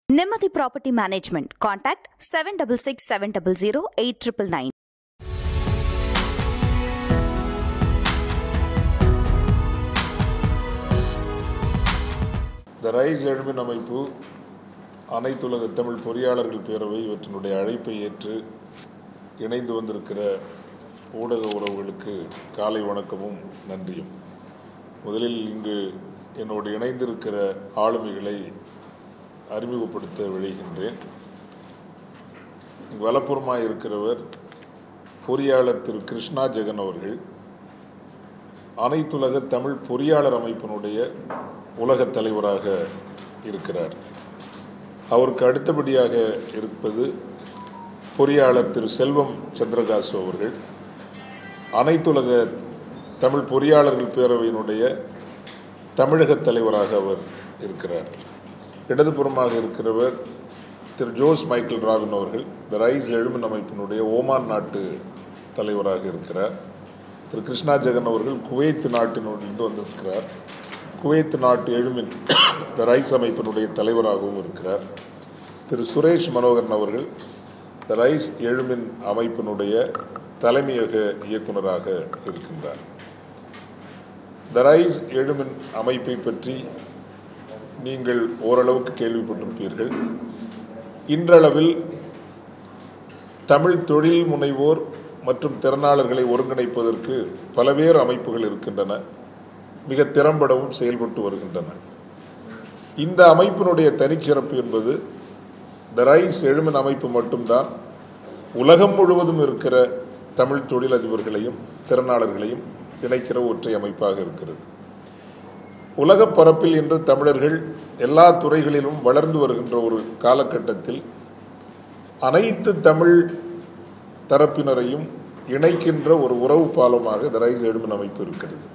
Nemathi Property Management. Contact 766 700 8999. The rice எழுமின் அமைப்பு அனைத்துலக தமிழ் பொறியாளர்கள் பேரவை இவற்றினுடைய அழைப்பை ஏற்று இணைந்து வந்திருக்கிற ஊடக உறவுகளுக்கு காலை வணக்கமும் நன்றியும். முதலில் இங்கு என்னோடு இணைந்திருக்கிற ஆளுமைகளை அறிமுகப்படுத்த விழைகின்றேன். வலப்புறமாக இருக்கிறவர் பொறியாளர் திரு கிருஷ்ணா ஜெகன் அவர்கள். அனைத்துலக தமிழ் பொறியாளர் அமைப்பினுடைய உலகத் தலைவராக இருக்கிறார். அவருக்கு அடுத்தபடியாக இருப்பது பொறியாளர் திரு செல்வம் சந்திரகாசு அவர்கள். அனைத்துலக தமிழ் பொறியாளர்கள் பேரவையினுடைய தமிழக தலைவராக அவர் இருக்கிறார். இடதுபுறமாக இருக்கிறவர் திரு ஜோஸ் மைக்கேல் ராவின் அவர்கள். த ரைஸ் எழுமின் அமைப்பினுடைய ஓமான் நாட்டு தலைவராக இருக்கிறார். திரு கிருஷ்ணா ஜெகன் அவர்கள் குவைத் நாட்டினுடைய வந்திருக்கிறார். குவைத் நாட்டு எழுமின் த ரைஸ் அமைப்பினுடைய தலைவராகவும் இருக்கிறார். திரு சுரேஷ் மனோகரன் அவர்கள் த ரைஸ் எழுமின் அமைப்பினுடைய தலைமையக இயக்குநராக இருக்கின்றார். த ரைஸ் எழுமின் அமைப்பை பற்றி நீங்கள் ஓரளவுக்கு கேள்விப்பட்டிருப்பீர்கள். இன்றளவில் தமிழ் தொழில் முனைவோர் மற்றும் திறனாளர்களை ஒருங்கிணைப்பதற்கு பல்வேறு அமைப்புகள் இருக்கின்றன. மிக திறம்படவும் செயல்பட்டு வருகின்றன. இந்த அமைப்பினுடைய தனிச்சிறப்பு என்பது த ரைஸ் எழுமின் அமைப்பு மட்டும்தான் உலகம் முழுவதும் இருக்கிற தமிழ் தொழிலதிபர்களையும் திறனாளர்களையும் இணைக்கிற ஒற்றை அமைப்பாக இருக்கிறது. உலக பரப்பில் இன்று தமிழர்கள் எல்லா துறைகளிலும் வளர்ந்து வருகின்ற ஒரு காலகட்டத்தில் அனைத்து தமிழ் தரப்பினரையும் இணைக்கின்ற ஒரு உறவு பாலமாக த ரைஸ் எழுமின் அமைப்பு இருக்கிறது.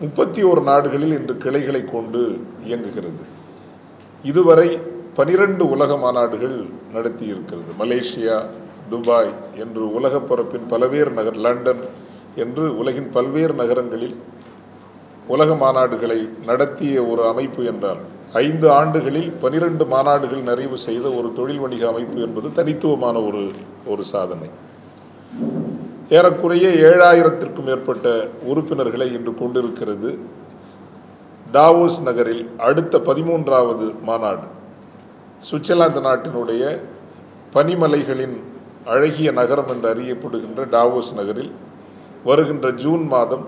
31 நாடுகளில் இன்று கிளைகளை கொண்டு இயங்குகிறது. இதுவரை 12 உலக மாநாடுகள் நடத்தி இருக்கிறது. மலேசியா, துபாய் என்று உலக பரப்பின் பல்வேறு லண்டன் என்று உலகின் பல்வேறு நகரங்களில் உலக மாநாடுகளை நடத்திய ஒரு அமைப்பு என்றால் 5 ஆண்டுகளில் 12 மாநாடுகள் நிறைவு செய்த ஒரு தொழில் வணிக அமைப்பு என்பது தனித்துவமான ஒரு சாதனை. ஏறக்குறைய 7000த்திற்கும் மேற்பட்ட உறுப்பினர்களை இன்று கொண்டிருக்கிறது. டாவோஸ் நகரில் அடுத்த 13வது மாநாடு சுவிட்சர்லாந்து நாட்டினுடைய பனிமலைகளின் அழகிய நகரம் என்று அறியப்படுகின்ற டாவோஸ் நகரில் வருகின்ற ஜூன் மாதம்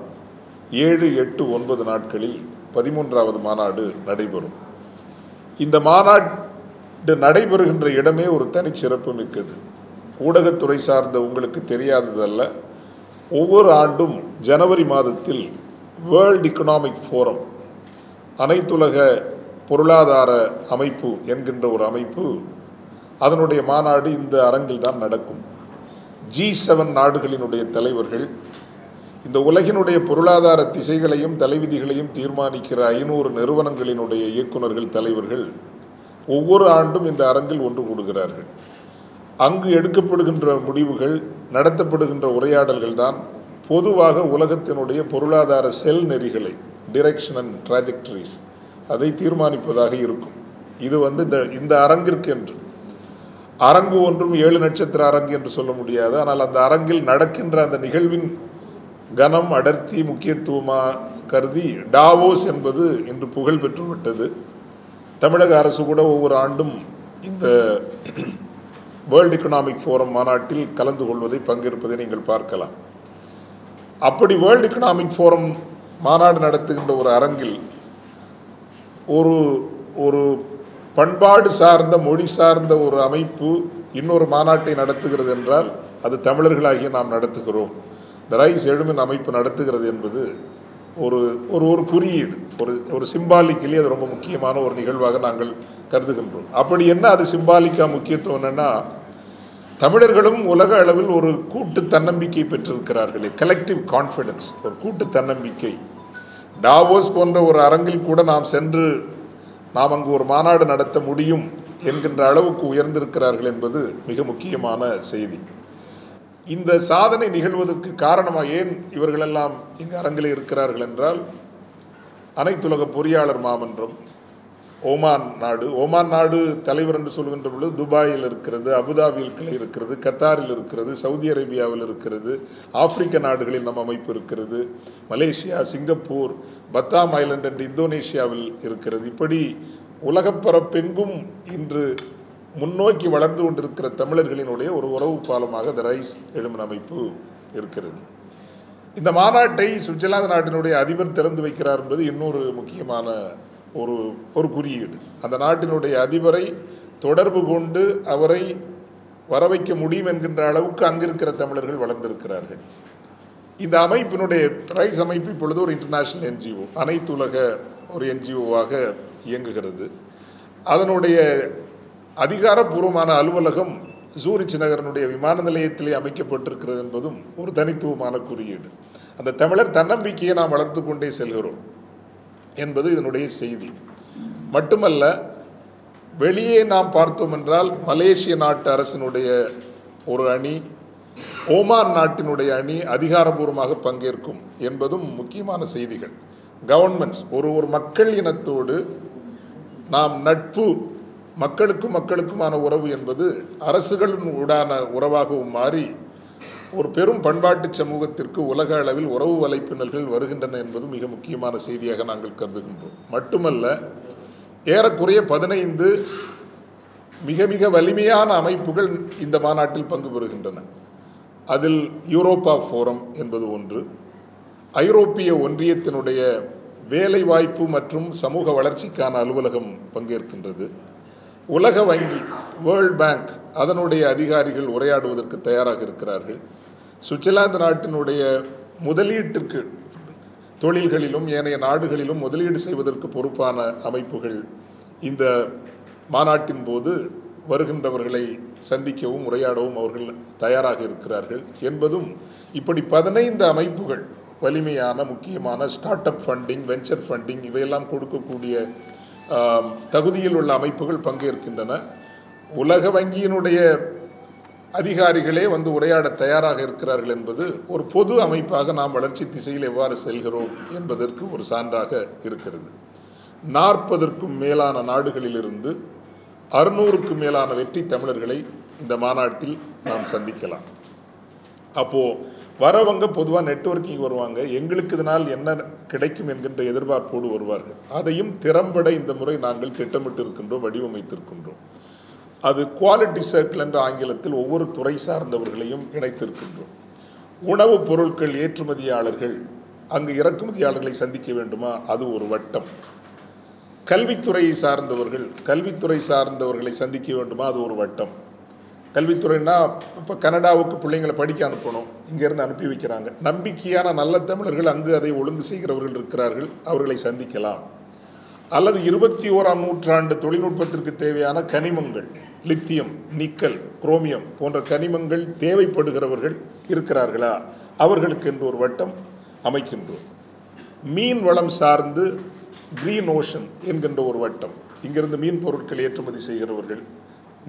7, 8, 9 நாட்களில் 13வது மாநாடு நடைபெறும். இந்த மாநாடு நடைபெறுகின்ற இடமே ஒரு தனிச்சிறப்பு மிக்கது. ஊடகத்துறை சார்ந்த உங்களுக்கு தெரியாததல்ல, ஒவ்வொரு ஆண்டும் ஜனவரி மாதத்தில் வேர்ல்ட் எக்கனாமிக் ஃபோரம் அனைத்துலக பொருளாதார அமைப்பு என்கின்ற ஒரு அமைப்பு, அதனுடைய மாநாடு இந்த அரங்கில் தான் நடக்கும். G7 நாடுகளினுடைய தலைவர்கள், இந்த உலகினுடைய பொருளாதார திசைகளையும் தலைவிதிகளையும் தீர்மானிக்கிற 500 நிறுவனங்களினுடைய இயக்குநர்கள் தலைவர்கள் ஒவ்வொரு ஆண்டும் இந்த அரங்கில் ஒன்று கூடுகிறார்கள். அங்கு எடுக்கப்படுகின்ற முடிவுகள், நடத்தப்படுகின்ற உரையாடல்கள் தான் பொதுவாக உலகத்தினுடைய பொருளாதார செல் நெறிகளை, டிரெக்ஷன் அண்ட் ட்ராஜெக்டரிஸ், அதை தீர்மானிப்பதாக இருக்கும். இது இந்த அரங்கிற்கு என்று அரங்கு ஒன்றும் 7 நட்சத்திர அரங்கு என்று சொல்ல முடியாது. ஆனால் அந்த அரங்கில் நடக்கின்ற அந்த நிகழ்வின் கனம், அடர்த்தி, முக்கியத்துவமாக கருதி டாவோஸ் என்பது இன்று புகழ் பெற்றுவிட்டது. தமிழக அரசு கூட ஒவ்வொரு ஆண்டும் இந்த வேர்ல்ட் எக்கனாமிக் ஃபோரம் மாநாட்டில் கலந்து கொள்வதை, பங்கேற்பதை நீங்கள் பார்க்கலாம். அப்படி வேர்ல்ட் எக்கனாமிக் ஃபோரம் மாநாடு நடத்துகின்ற ஒரு அரங்கில் ஒரு பண்பாடு சார்ந்த, மொழி சார்ந்த ஒரு அமைப்பு இன்னொரு மாநாட்டை நடத்துகிறது என்றால் அது தமிழர்களாகிய நாம் நடத்துகிறோம், த ரைஸ் எழுமின் அமைப்பு நடத்துகிறது என்பது ஒரு குறியீடு, ஒரு சிம்பாலிக்கலி அது ரொம்ப முக்கியமான ஒரு நிகழ்வாக நாங்கள் கருதுகின்றோம். அப்படி என்ன அது சிம்பாலிக்காக முக்கியத்துவம் என்னென்னா, தமிழர்களும் உலக அளவில் ஒரு கூட்டு தன்னம்பிக்கை பெற்றிருக்கிறார்களே, கலெக்டிவ் கான்ஃபிடன்ஸ், ஒரு கூட்டு தன்னம்பிக்கை. டாவோஸ் போன்ற ஒரு அரங்கில் கூட நாம் சென்று நாம் அங்கு ஒரு மாநாடு நடத்த முடியும் என்கின்ற அளவுக்கு உயர்ந்திருக்கிறார்கள் என்பது மிக முக்கியமான செய்தி. இந்த சாதனை நிகழ்வதற்கு காரணமாக ஏன் இவர்களெல்லாம் இங்கு அரங்கில் இருக்கிறார்கள் என்றால், அனைத்துலக பொறியாளர் மாமன்றம், ஓமான் நாடு. ஓமான் நாடு தலைவர் என்று சொல்கின்ற பொழுது துபாயில் இருக்கிறது, அபுதாபியில் கிளை இருக்கிறது, கத்தாரில் இருக்கிறது, சவுதி அரேபியாவில் இருக்கிறது, ஆப்பிரிக்க நாடுகளில் நம் அமைப்பு இருக்கிறது, மலேசியா, சிங்கப்பூர், பத்தாம் ஐலண்ட் என்று இந்தோனேஷியாவில் இருக்கிறது. இப்படி உலகப்பரப்பெங்கும் இன்று முன்னோக்கி வளர்ந்து கொண்டிருக்கிற தமிழர்களினுடைய ஒரு உறவு பாலமாக த ரைஸ் எழுமின் அமைப்பு இருக்கிறது. இந்த மாநாட்டை சுவிட்சர்லாந்து நாட்டினுடைய அதிபர் திறந்து வைக்கிறார் என்பது இன்னொரு முக்கியமான ஒரு குறியீடு. அந்த நாட்டினுடைய அதிபரை தொடர்பு கொண்டு அவரை வரவைக்க முடியும் என்கின்ற அளவுக்கு அங்கிருக்கிற தமிழர்கள் வளர்ந்திருக்கிறார்கள். இந்த அமைப்பினுடைய ரைஸ் அமைப்பு இப்பொழுது ஒரு இன்டர்நேஷனல் என்ஜிஓ, அனைத்துலக ஒரு என்ஜிஓவாக இயங்குகிறது. அதனுடைய அதிகாரப்பூர்வமான அலுவலகம் சூரிச் நகரனுடைய விமான நிலையத்திலே அமைக்கப்பட்டிருக்கிறது என்பதும் ஒரு தனித்துவமான குறியீடு. அந்த தமிழர் தன்னம்பிக்கையை நாம் வளர்த்து கொண்டே செல்கிறோம் என்பது இதனுடைய செய்தி. மட்டுமல்ல, வெளியே நாம் பார்த்தோம் என்றால் மலேசிய நாட்டு அரசினுடைய ஒரு அணி, ஓமான் நாட்டினுடைய அணி அதிகாரபூர்வமாக பங்கேற்கும் என்பதும் முக்கியமான செய்திகள். கவர்மெண்ட்ஸ் ஒரு மக்கள் இனத்தோடு நாம் நட்பு, மக்களுக்குமான உறவு என்பது அரசுகளின் உடான உறவாகவும் மாறி ஒரு பெரும் பண்பாட்டு சமூகத்திற்கு உலக அளவில் உறவு வலைப்பின்னல்கள் வருகின்றன என்பது மிக முக்கியமான செய்தியாக நாங்கள் கருதுகின்றோம். மட்டுமல்ல, ஏறக்குறைய 15 மிக மிக வலிமையான அமைப்புகள் இந்த மாநாட்டில் பங்கு பெறுகின்றன. அதில் யூரோப்பா ஃபோரம் என்பது ஒன்று, ஐரோப்பிய ஒன்றியத்தினுடைய வேலைவாய்ப்பு மற்றும் சமூக வளர்ச்சிக்கான அலுவலகம் பங்கேற்கின்றது. உலக வங்கி, வேர்ல்ட் பேங்க், அதனுடைய அதிகாரிகள் உரையாடுவதற்கு தயாராக இருக்கிறார்கள். சுவிட்சர்லாந்து நாட்டினுடைய முதலீட்டிற்கு தொழில்களிலும் ஏனைய நாடுகளிலும் முதலீடு செய்வதற்கு பொறுப்பான அமைப்புகள் இந்த மாநாட்டின் போது வருகின்றவர்களை சந்திக்கவும் உரையாடவும் அவர்கள் தயாராக இருக்கிறார்கள் என்பதும், இப்படி 15 அமைப்புகள் வலிமையான முக்கியமான start up funding, venture funding இவையெல்லாம் கொடுக்கக்கூடிய தகுதியில் உள்ள அமைப்புகள் பங்கேற்கின்றன. உலக வங்கியினுடைய அதிகாரிகளே வந்து உரையாட தயாராக இருக்கிறார்கள் என்பது ஒரு பொது அமைப்பாக நாம் வளர்ச்சி திசையில் எவ்வாறு செல்கிறோம் என்பதற்கு ஒரு சான்றாக இருக்கிறது. 40க்கும் மேலான நாடுகளிலிருந்து 600க்கும் மேலான வெற்றி தமிழர்களை இந்த மாநாட்டில் நாம் சந்திக்கலாம். அப்போது வரவங்க பொதுவாக நெட்வொர்க்கிங் வருவாங்க, எங்களுக்கு இதனால் என்ன கிடைக்கும் என்கின்ற எதிர்பார்ப்போடு வருவார்கள். அதையும் திறம்பட இந்த முறை நாங்கள் திட்டமிட்டு இருக்கின்றோம், வடிவமைத்திருக்கின்றோம். அது குவாலிட்டி சர்க்கிள் என்ற ஆங்கிலத்தில் ஒவ்வொரு துறை சார்ந்தவர்களையும் இணைத்திருக்கின்றோம். உணவுப் பொருட்கள் ஏற்றுமதியாளர்கள், அங்கு இறக்குமதியாளர்களை சந்திக்க வேண்டுமா, அது ஒரு வட்டம். கல்வித்துறையை சார்ந்தவர்களை சந்திக்க வேண்டுமா, அது ஒரு வட்டம். கல்வித்துறைன்னா இப்போ கனடாவுக்கு பிள்ளைங்களை படிக்க அனுப்பணும், இங்கேருந்து அனுப்பி வைக்கிறாங்க. நம்பிக்கையான நல்ல தமிழர்கள் அங்கு அதை ஒழுங்கு செய்கிறவர்கள் இருக்கிறார்கள், அவர்களை சந்திக்கலாம். அல்லது 21ஆம் நூற்றாண்டு தொழில்நுட்பத்திற்கு தேவையான கனிமங்கள், லித்தியம், நிக்கல், குரோமியம் போன்ற கனிமங்கள் தேவைப்படுகிறவர்கள் இருக்கிறார்களா, அவர்களுக்கு என்று ஒரு வட்டம் அமைக்கின்றோம். மீன் வளம் சார்ந்து கிரீன் ஓஷன் என்கின்ற ஒரு வட்டம், இங்கிருந்து மீன் பொருட்கள் ஏற்றுமதி செய்கிறவர்கள்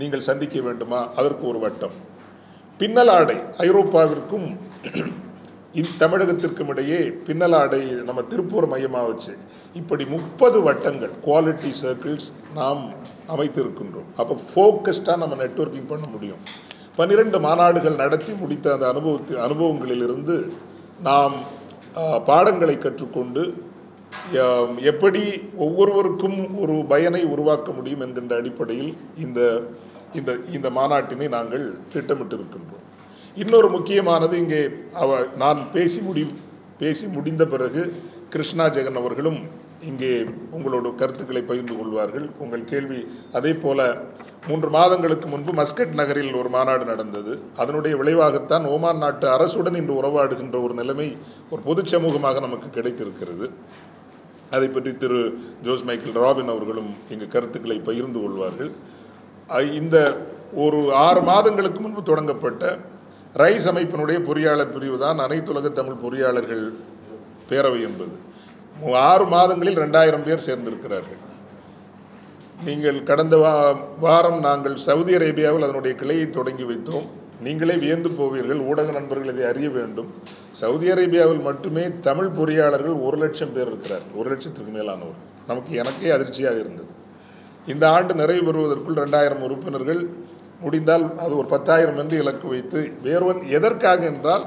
நீங்கள் சந்திக்க வேண்டுமா, அதற்கு ஒரு வட்டம். பின்னலாடை, ஐரோப்பாவிற்கும் தமிழகத்திற்கும் இடையே பின்னலாடை நம்ம திருப்பூர் மையமாக வச்சு இப்படி 30 வட்டங்கள், குவாலிட்டி சர்க்கிள்ஸ் நாம் அமைத்திருக்கின்றோம். அப்போ ஃபோக்கஸ்டாக நம்ம நெட்வொர்க்கிங் பண்ண முடியும். 12 மாநாடுகள் நடத்தி முடித்த அந்த அனுபவங்களிலிருந்து நாம் பாடங்களை கற்றுக்கொண்டு எப்படி ஒவ்வொருவருக்கும் ஒரு பயனை உருவாக்க முடியும் என்கின்ற அடிப்படையில் இந்த மாநாட்டினை நாங்கள் திட்டமிட்டிருக்கின்றோம். இன்னொரு முக்கியமானது, இங்கே நான் பேசி முடிந்த பிறகு கிருஷ்ணா ஜெகன் அவர்களும் இங்கே உங்களோட கருத்துக்களை பகிர்ந்து கொள்வார்கள். உங்கள் கேள்வி அதே போல 3 மாதங்களுக்கு முன்பு மஸ்கட் நகரில் ஒரு மாநாடு நடந்தது. அதனுடைய விளைவாகத்தான் ஓமான் நாட்டு அரசுடன் இன்று உறவாடுகின்ற ஒரு நிலைமை ஒரு பொது சமூகமாக நமக்கு கிடைத்திருக்கிறது. அதை பற்றி திரு ஜோஸ் மைக்கேல் ராபின் அவர்களும் இங்கு கருத்துக்களை பகிர்ந்து கொள்வார்கள். இந்த ஒரு 6 மாதங்களுக்கு முன்பு தொடங்கப்பட்ட ரைஸ் அமைப்பினுடைய பொறியாளர் பிரிவு தான் அனைத்துலக தமிழ் பொறியாளர்கள் பேரவை என்பது. 6 மாதங்களில் 2000 பேர் சேர்ந்திருக்கிறார்கள். நீங்கள் கடந்த வாரம் நாங்கள் சவுதி அரேபியாவில் அதனுடைய கிளையை தொடங்கி வைத்தோம். நீங்களே வியந்து போவீர்கள், ஊடக நண்பர்கள் இதை அறிய வேண்டும். சவுதி அரேபியாவில் மட்டுமே தமிழ் பொறியாளர்கள் 1 லட்சம் பேர் இருக்கிறார்கள், 1 லட்சத்திற்கு மேலானவர். எனக்கே அதிர்ச்சியாக இருந்தது. இந்த ஆண்டு நிறைவு பெறுவதற்குள் 2000 உறுப்பினர்கள், முடிந்தால் அது ஒரு 10,000 என்று இலக்கு வைத்து, எதற்காக என்றால்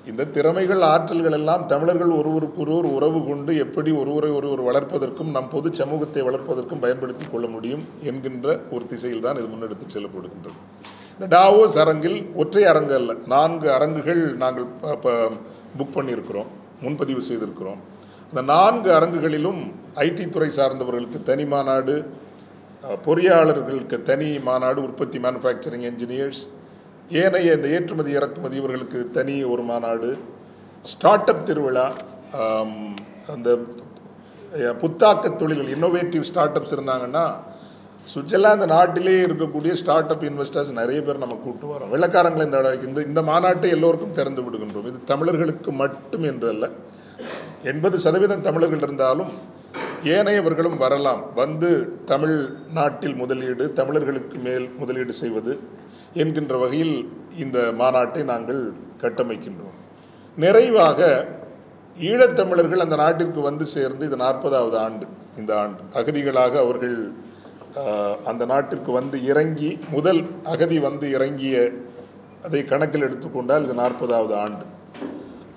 இந்த திறமைகள் ஆற்றல்கள் எல்லாம் தமிழர்கள் ஒருவருக்கொருவர் உறவு கொண்டு எப்படி ஒருவரை வளர்ப்பதற்கும் நம் பொது சமூகத்தை வளர்ப்பதற்கும் பயன்படுத்தி கொள்ள முடியும் என்கின்ற ஒரு திசையில் தான் இது முன்னெடுத்து செல்லப்படுகின்றது. இந்த டாவோஸ் அரங்கில் ஒற்றை அரங்கு அல்ல, 4 அரங்குகள் நாங்கள் புக் பண்ணியிருக்கிறோம், முன்பதிவு செய்திருக்கிறோம். அந்த 4 அரங்குகளிலும் ஐடி துறை சார்ந்தவர்களுக்கு தனி மாநாடு, பொறியாளர்களுக்கு தனி மாநாடு, உற்பத்தி மேனுஃபேக்சரிங் என்ஜினியர்ஸ், ஏனைய இந்த ஏற்றுமதி இறக்குமதி இவர்களுக்கு தனி ஒரு மாநாடு, ஸ்டார்ட் அப் திருவிழா, அந்த புத்தாக்க தொழில்கள் இன்னோவேட்டிவ் ஸ்டார்ட் அப்ஸ் இருந்தாங்கன்னா சுவிட்சர்லாந்து நாட்டிலே இருக்கக்கூடிய ஸ்டார்ட் அப் இன்வெஸ்டர்ஸ் நிறைய பேர் நம்ம கூட்டு வரோம். வெள்ளக்காரங்களை இந்த மாநாட்டை எல்லோருக்கும் திறந்து விடுகின்றோம். இது தமிழர்களுக்கு மட்டும் என்றல்ல, 80% தமிழர்கள் இருந்தாலும் ஏனையவர்களும் வரலாம். வந்து தமிழ் நாட்டில் முதலீடு, தமிழர்களுக்கு மேல் முதலீடு செய்வது என்கின்ற வகையில் இந்த மாநாட்டை நாங்கள் கட்டமைக்கின்றோம். நிறைவாக ஈழத்தமிழர்கள் அந்த நாட்டிற்கு வந்து சேர்ந்து இது 40வது ஆண்டு. இந்த ஆண்டு அகதிகளாக அவர்கள் அந்த நாட்டிற்கு வந்து இறங்கி, முதல் அகதி வந்து இறங்கிய அதை கணக்கில் எடுத்துக்கொண்டால் இது 40வது ஆண்டு.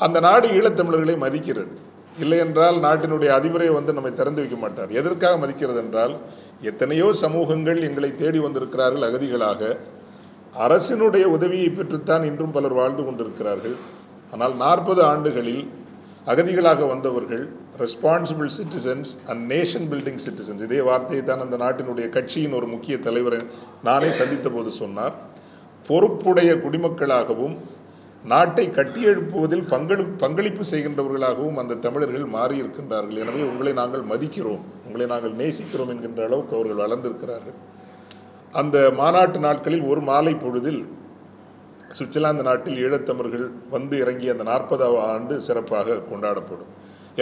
அந்த நாடு ஈழத்தமிழர்களை மதிக்கிறது. இல்லை என்றால் நாட்டினுடைய அதிபரை வந்து நம்மை திறந்து வைக்க மாட்டார். எதற்காக மதிக்கிறது என்றால், எத்தனையோ சமூகங்கள் எங்களை தேடி வந்திருக்கிறார்கள் அகதிகளாக, அரசினுடைய உதவியை பெற்றுத்தான் இன்றும் பலர் வாழ்ந்து கொண்டிருக்கிறார்கள். ஆனால் 40 ஆண்டுகளில் அகதிகளாக வந்தவர்கள் responsible citizens and nation building citizens, இதே வார்த்தையை தான் அந்த நாட்டினுடைய கட்சியின் ஒரு முக்கிய தலைவரை நானே சந்தித்த போது சொன்னார். பொறுப்புடைய குடிமக்களாகவும் நாட்டை கட்டியெழுப்புவதில் பங்களிப்பு செய்கின்றவர்களாகவும் அந்த தமிழர்கள் மாறியிருக்கின்றார்கள். எனவே உங்களை நாங்கள் மதிக்கிறோம், உங்களை நாங்கள் நேசிக்கிறோம் என்கின்ற அளவுக்கு அவர்கள் வளர்ந்திருக்கிறார்கள். அந்த மாநாட்டு நாட்களில் ஒரு மாலை பொழுதில் சுவிட்சர்லாந்து நாட்டில் ஈழத்தமிழர்கள் வந்து இறங்கிய அந்த 40வது ஆண்டு சிறப்பாக கொண்டாடப்படும்.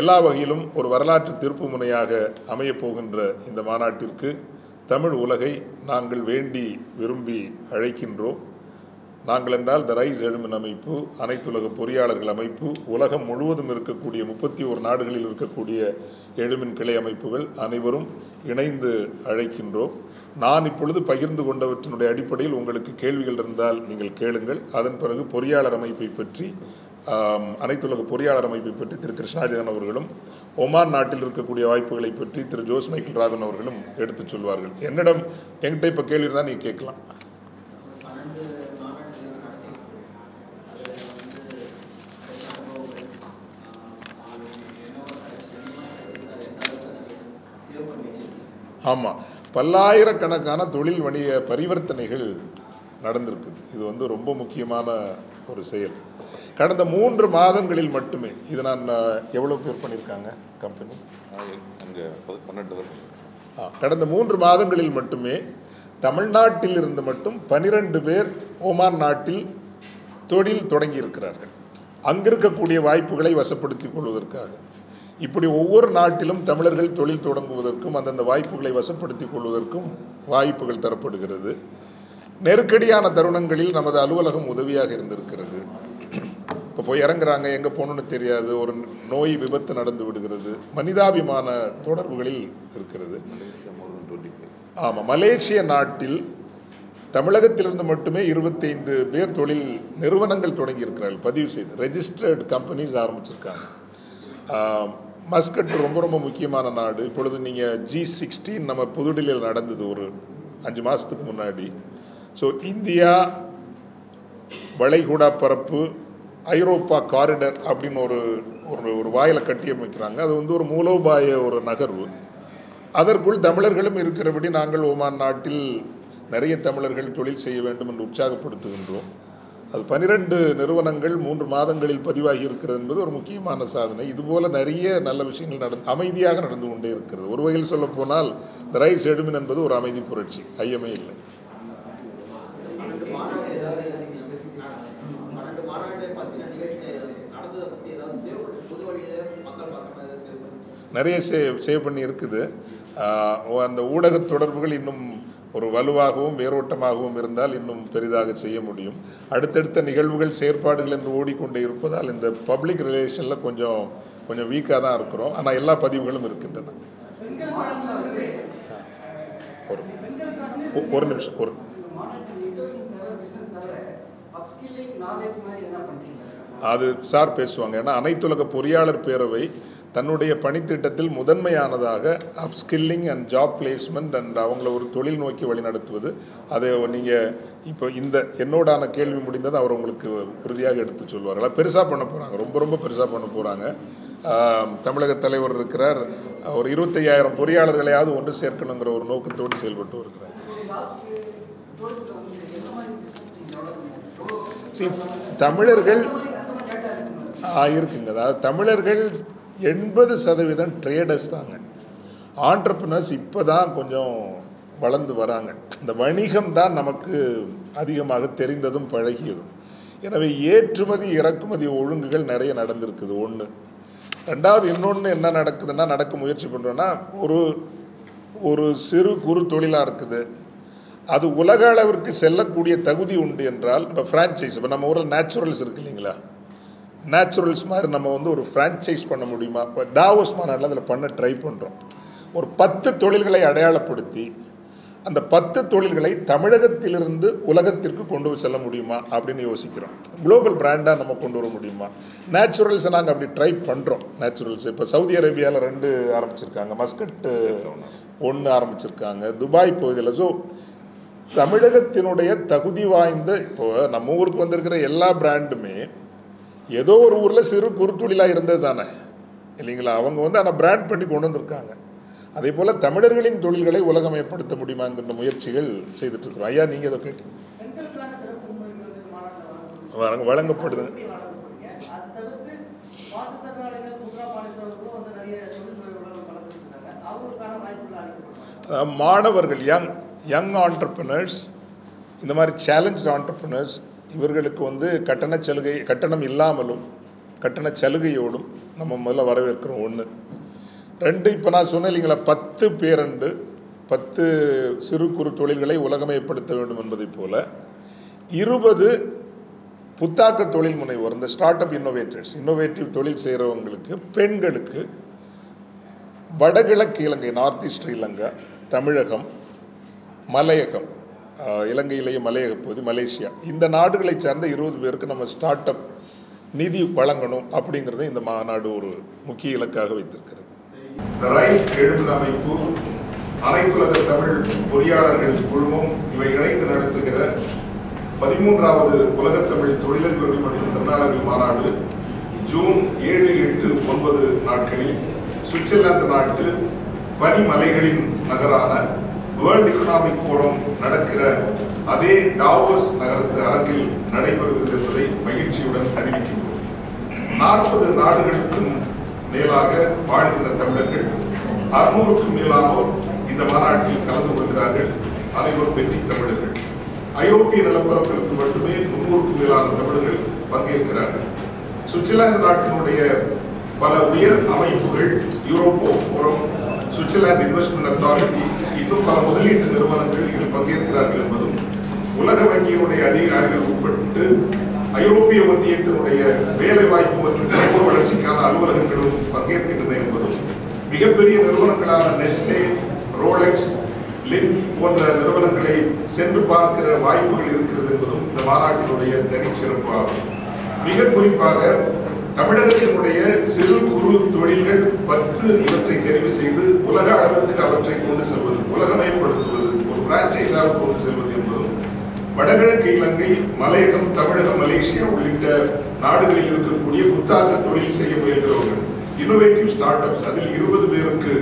எல்லா வகையிலும் ஒரு வரலாற்று திருப்பு முனையாக அமையப்போகின்ற இந்த மாநாட்டிற்கு தமிழ் உலகை நாங்கள் வேண்டி விரும்பி அழைக்கின்றோம். நாங்கள் என்றால் த ரைஸ் எழுமின் அமைப்பு, அனைத்துலக பொறியாளர்கள் அமைப்பு, உலகம் முழுவதும் இருக்கக்கூடிய 31 நாடுகளில் இருக்கக்கூடிய எழுமின் கிளை அமைப்புகள் அனைவரும் இணைந்து அழைக்கின்றோம். நான் இப்பொழுது பகிர்ந்து கொண்டவற்றினுடைய அடிப்படையில் உங்களுக்கு கேள்விகள் இருந்தால் நீங்கள் கேளுங்கள். அதன் பிறகு பொறியாளர் அமைப்பை பற்றி, அனைத்துலக பொறியாளர் அமைப்பை பற்றி திரு கிருஷ்ணாஜகன் அவர்களும், ஒமான் நாட்டில் இருக்கக்கூடிய வாய்ப்புகளை பற்றி திரு ஜோஸ் மைக்கேல் ராபின் அவர்களும் எடுத்துச் சொல்வார்கள். என்கிட்ட இப்போ கேள்வி இருந்தால் நீங்கள் கேட்கலாம். ஆமாம், பல்லாயிரக்கணக்கான தொழில் வணிக பரிவர்த்தனைகள் நடந்திருக்குது. இது வந்து ரொம்ப முக்கியமான ஒரு செயல். கடந்த 3 மாதங்களில் மட்டுமே இது நான் எவ்வளோ பேர் பண்ணியிருக்காங்க கம்பெனி? கடந்த 3 மாதங்களில் மட்டுமே தமிழ்நாட்டில் இருந்து மட்டும் 12 பேர் ஓமான் நாட்டில் தொழில் தொடங்கி இருக்கிறார்கள், அங்கிருக்கக்கூடிய வாய்ப்புகளை வசப்படுத்திக் கொள்வதற்காக. இப்படி ஒவ்வொரு நாட்டிலும் தமிழர்கள் தொழில் தொடங்குவதற்கும் அந்தந்த வாய்ப்புகளை வசப்படுத்திக் கொள்வதற்கும் வாய்ப்புகள் தரப்படுகிறது. நெருக்கடியான தருணங்களில் நமது அலுவலகம் உதவியாக இருந்திருக்கிறது. இப்போ போய் இறங்குறாங்க, எங்கே போகணுன்னு தெரியாது, ஒரு நோய் விபத்து நடந்து விடுகிறது, மனிதாபிமான தொடர்புகளில் இருக்கிறது. ஆமாம், மலேசிய நாட்டில் தமிழகத்திலிருந்து மட்டுமே 25 பேர் தொழில் நிறுவனங்கள் தொடங்கி இருக்கிறார்கள், பதிவு செய்து ரெஜிஸ்டர்டு கம்பெனிஸ் ஆரம்பிச்சிருக்காங்க. மஸ்கட் ரொம்ப ரொம்ப முக்கியமான நாடு. இப்பொழுது நீங்கள் G16 நம்ம புதுடில்லியில் நடந்தது ஒரு 5 மாதத்துக்கு முன்னாடி. ஸோ இந்தியா வளைகுடா பரப்பு ஐரோப்பா காரிடர் அப்படின்னு ஒரு வாயிலை கட்டியமைக்கிறாங்க. அது வந்து ஒரு மூலோபாய ஒரு நகர்வு. அதற்குள் தமிழர்களும் இருக்கிறபடி நாங்கள் ஓமான் நாட்டில் நிறைய தமிழர்கள் தொழில் செய்ய வேண்டும் என்று உற்சாகப்படுத்துகின்றோம். அது 12 நிறுவனங்கள் 3 மாதங்களில் பதிவாகி இருக்கிறது என்பது ஒரு முக்கியமான சாதனை. இதுபோல் நிறைய நல்ல விஷயங்கள் அமைதியாக நடந்து கொண்டே இருக்கிறது. ஒரு வகையில் சொல்ல போனால் த ரைஸ் எழுமின் என்பது ஒரு அமைதி புரட்சி, ஐயமே இல்லை. நிறைய சேவ் பண்ணி இருக்குது. அந்த ஊடக தொடர்புகள் இன்னும் ஒரு வலுவாகவும் வேரோட்டமாகவும் இருந்தால் இன்னும் பெரிதாக செய்ய முடியும். அடுத்தடுத்த நிகழ்வுகள் செயற்பாடுகள் என்று ஓடிக்கொண்டே இருப்பதால் இந்த பப்ளிக் ரிலேஷனில் கொஞ்சம் வீக்காக தான் இருக்கிறோம். ஆனால் எல்லா பதிவுகளும் இருக்கின்றன. ஒரு நிமிஷம் அது சார் பேசுவாங்க. ஏன்னா அனைத்துலக பொறியாளர் பேரவை தன்னுடைய பணித்திட்டத்தில் முதன்மையானதாக upskilling and job placement and அவங்கள ஒரு தொழில் நோக்கி வழிநடத்துவது. அதை நீங்கள் இப்போ இந்த என்னோடான கேள்வி முடிந்தது அவர் உங்களுக்கு உறுதியாக எடுத்து சொல்வார்கள். பெருசாக பண்ண போகிறாங்க, ரொம்ப ரொம்ப பெருசாக பண்ண போகிறாங்க. தமிழக தலைவர் இருக்கிறார், ஒரு 25,000 பொறியாளர்களையாவது ஒன்று சேர்க்கணுங்கிற ஒரு நோக்கத்தோடு செயல்பட்டு வருகிறார். தமிழர்கள் இருக்குங்க, அதாவது தமிழர்கள் 80% ட்ரேடர்ஸ் தாங்க. ஆண்டர்பிரினர்ஸ் இப்போ தான் கொஞ்சம் வளர்ந்து வராங்க. இந்த வணிகம் தான் நமக்கு அதிகமாக தெரிந்ததும் பழகியதும். எனவே ஏற்றுமதி இறக்குமதி ஒழுங்குகள் நிறைய நடந்திருக்குது ஒன்று. ரெண்டாவது இன்னொன்று என்ன நடக்குதுன்னா, நடக்க முயற்சி பண்ணுறோன்னா, ஒரு சிறு குறு தொழிலாக இருக்குது, அது உலக அளவிற்கு செல்லக்கூடிய தகுதி உண்டு என்றால் இப்போ ஃப்ரான்ச்சைஸ், இப்போ நம்ம ஊரில் நேச்சுரல்ஸ் இருக்குது இல்லைங்களா, நேச்சுரல்ஸ் மாதிரி நம்ம ஒரு ஃப்ரான்ச்சைஸ் பண்ண முடியுமா? இப்போ டாவோஸ் மாநாட்டில் அதில் பண்ண ட்ரை பண்ணுறோம். ஒரு 10 தொழில்களை அடையாளப்படுத்தி அந்த 10 தொழில்களை தமிழகத்திலிருந்து உலகத்திற்கு கொண்டு செல்ல முடியுமா அப்படின்னு யோசிக்கிறோம். குளோபல் பிராண்டாக நம்ம கொண்டு வர முடியுமா? நேச்சுரல்ஸை நாங்கள் அப்படி ட்ரை பண்ணுறோம். நேச்சுரல்ஸ் இப்போ சவுதி அரேபியாவில் 2 ஆரம்பிச்சிருக்காங்க, மஸ்கட்டு 1 ஆரம்பிச்சிருக்காங்க, துபாய் பகுதியில். ஸோ தமிழகத்தினுடைய தகுதி வாய்ந்த இப்போ நம்ம ஊருக்கு வந்திருக்கிற எல்லா பிராண்டுமே ஏதோ ஒரு ஊரில் சிறு குறு தொழிலாக இருந்தது தானே இல்லைங்களா? அவங்க ஆனால் பிராண்ட் பண்ணி கொண்டு வந்திருக்காங்க. அதே போல் தமிழர்களின் தொழில்களை உலகமயப்படுத்த முடியுமா என்கின்ற முயற்சிகள் செய்துட்டு இருக்கிறோம். ஐயா, நீங்கள் இதை கேட்டீங்க, வழங்கப்படுது. மாணவர்கள், யங் ஆண்டர்பிரினர்ஸ், இந்த மாதிரி சேலஞ்ச் ஆண்டர்பிரினர்ஸ், இவர்களுக்கு கட்டணம் இல்லாமலும் கட்டண சலுகையோடும் நம்ம முதல்ல வரவேற்கிறோம். 1. 2, இப்போ நான் சொன்னேன் இல்லைங்களா, 10 பேரண்டு 10 சிறு குறு தொழில்களை உலகமயப்படுத்த வேண்டும் என்பதை போல 20 புத்தாக்க தொழில் முனைவோர், இந்த ஸ்டார்ட் அப் இன்னோவேட்டிவ் தொழில் செய்கிறவங்களுக்கு, பெண்களுக்கு வடகிழக்கு இலங்கை, நார்த் ஈஸ்ட் ஸ்ரீலங்கா, தமிழகம், மலையகம், இலங்கையிலேயே மலையக பகுதி, மலேசியா, இந்த நாடுகளை சார்ந்த 20 பேருக்கு நம்ம ஸ்டார்ட் அப் நிதி வழங்கணும் அப்படிங்கிறது இந்த மாநாடு ஒரு முக்கிய இலக்காக வைத்திருக்கிறது. இந்த ரைஸ் எழுபது அமைப்பு, அனைத்துலக தமிழ் பொறியாளர்கள் குழுமம் இவை இணைந்து நடத்துகிற 13வது உலகத்தமிழ் தொழிலதிபர்கள் மற்றும் திறனாளர்கள் மாநாடு ஜூன் 7, 8, 9 நாட்களில் சுவிட்சர்லாந்து நாட்டு பனிமலைகளின் நகரான வேர்ல்ட் எக்கனாமிக் ஃபோரம் நடக்கிற அதே டாவோஸ் நகரத்து அரங்கில் நடைபெறுகிறது என்பதை மகிழ்ச்சியுடன் அறிவிக்கின்றோம். 40 நாடுகளுக்கும் மேலாக வாழ்கின்ற தமிழர்கள், 600க்கும் மேலானோர் இந்த மாநாட்டில் கலந்து கொள்கிறார்கள். அனைவரும் வெற்றி தமிழர்கள். ஐரோப்பிய நிலப்பரப்பிற்கு மட்டுமே 300க்கும் மேலான தமிழர்கள் பங்கேற்கிறார்கள். சுவிட்சர்லாந்து நாட்டினுடைய பல உயர் அமைப்புகள், யூரோப்போ ஃபோரம், சுவிட்சர்லாந்து இன்வெஸ்ட்மெண்ட் அத்தாரிட்டி, இன்னும் பல முதலீட்டு நிறுவனங்கள் இதில் பங்கேற்கிறார்கள் என்பதும், உலக வங்கியினுடைய அதிகாரிகள் உட்பட்டு ஐரோப்பிய ஒன்றியத்தினுடைய வேலைவாய்ப்பு மற்றும் சமூக வளர்ச்சிக்கான அலுவலகங்களும் பங்கேற்கின்றன என்பதும், மிகப்பெரிய நிறுவனங்களான நெஸ்லே, ரோலெக்ஸ், லின் போன்ற நிறுவனங்களை சென்று பார்க்கிற வாய்ப்புகள் இருக்கிறது என்பதும் இந்த மாநாட்டினுடைய தனிச்சிறப்பு ஆகும். மிக குறிப்பாக தமிழகத்தினுடைய சிறு குறு தொழில்கள் 10 இவற்றை தெரிவு செய்து உலக அளவிற்கு அவற்றை கொண்டு செல்வது, உலகமயப்படுத்துவது, ஒரு பிரான்ச்சைஸாக கொண்டு செல்வது என்பதும், வடகிழக்கு இலங்கை, மலையகம், தமிழகம், மலேசியா உள்ளிட்ட நாடுகளில் இருக்கக்கூடிய புத்தாக்க தொழில் செய்ய முயல்கிறவர்கள், இன்னோவேட்டிவ் ஸ்டார்ட் அப்ஸ், அதில் 20 பேருக்கு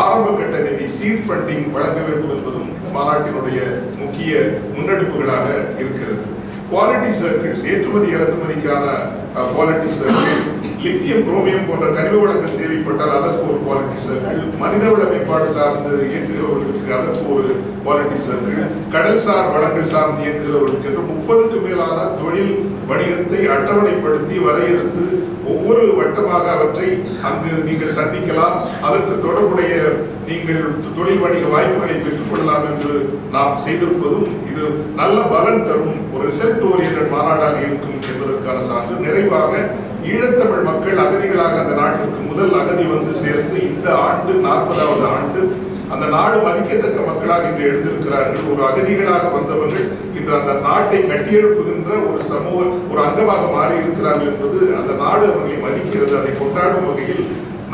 ஆரம்ப கட்ட நிதி, சீட் ஃபண்டிங் வழங்க வேண்டும் என்பதும் இந்த மாநாட்டினுடைய முக்கிய முன்னெடுப்புகளாக இருக்கிறது. குவாலிட்டி சர்க்கிள்ஸ், ஏற்றுமதி இறக்குமதிக்கான குவாலிட்டி சர்க்கிள், லித்தியம் குரோமியம் போன்ற கனிம வளங்கள் தேவைப்பட்டால் அதற்கு ஒரு குவாலிட்டி சர்க்கிள், மனிதவள மேம்பாடு சார்ந்து இயக்குகிறவர்களுக்கு அதற்கு ஒரு குவாலிட்டி சர்க்கிள், கடல்சார் வளங்கள் சார்ந்து இயக்குகிறவர்களுக்கு என்று 30க்கும் மேலான தொழில் வணிகத்தை அட்டவணைப்படுத்தி வரையறுத்து ஒவ்வொரு வட்டமாக அவற்றை அங்கு நீங்கள் சந்திக்கலாம். அதற்கு தொடர்புடைய நீங்கள் தொழில் வணிக வாய்ப்புகளை பெற்றுக்கொள்ளலாம் என்று நாம் செய்திருப்பதும் இது நல்ல பலன் தரும் ஒரு ரிசல்ட் ஓரியன்டட் மாநாடாக இருக்கும் என்பதற்கான சான்று. நிறைவாக ஈழத்தமிழ் மக்கள் அகதிகளாக அந்த நாட்டிற்கு முதல் அகதி வந்து சேர்ந்து இந்த ஆண்டு 40வது ஆண்டு அந்த நாடு மதிக்கத்தக்க மக்களாக இன்று எழுந்திருக்கிறார்கள். ஒரு அகதிகளாக வந்தவர்கள் இன்று அந்த நாட்டை கட்டியெழுப்புகின்ற ஒரு சமூக ஒரு அங்கமாக மாறி இருக்கிறார்கள் என்பது அந்த நாடு அவர்களை மதிக்கிறது. அதை கொண்டாடும் வகையில்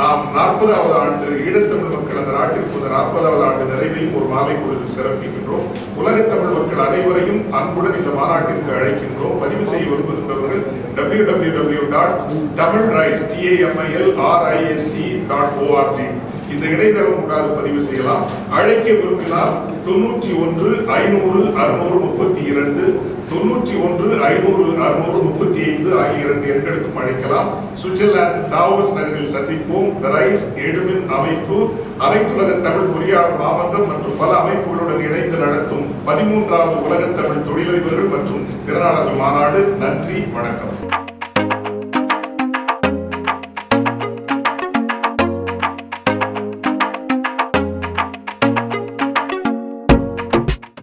நாம் 40வது ஆண்டு ஈழத்தமிழ் மக்கள் அந்த நாட்டிற்கு 40வது ஆண்டு நிறைவையும் ஒரு மாலை பொழுது சிறப்பிக்கின்றோம். உலகத்தமிழ் மக்கள் அனைவரையும் அன்புடன் இந்த மாநாட்டிற்கு அழைக்கின்றோம். பதிவு செய்ய விரும்புகின்றவர்கள் www.tamilrice.org இந்த இணையதளம் ஊடாக பதிவு செய்யலாம். அழைக்க விரும்பினால் 91 500 632 91 500 635 ஆகிய 2 எண்களுக்கும் அழைக்கலாம். சுவிட்சர்லாந்து டாவோஸ் நகரில் சந்திப்போம். ரைஸ் எழுமின் அமைப்பு, அனைத்துலக தமிழ் பொறியாளர் மாமன்றம் மற்றும் பல அமைப்புகளுடன் இணைந்து நடத்தும் 13வது உலக தமிழ் தொழிலதிபர்கள் மற்றும் திறனாளர்கள் மாநாடு. நன்றி, வணக்கம்.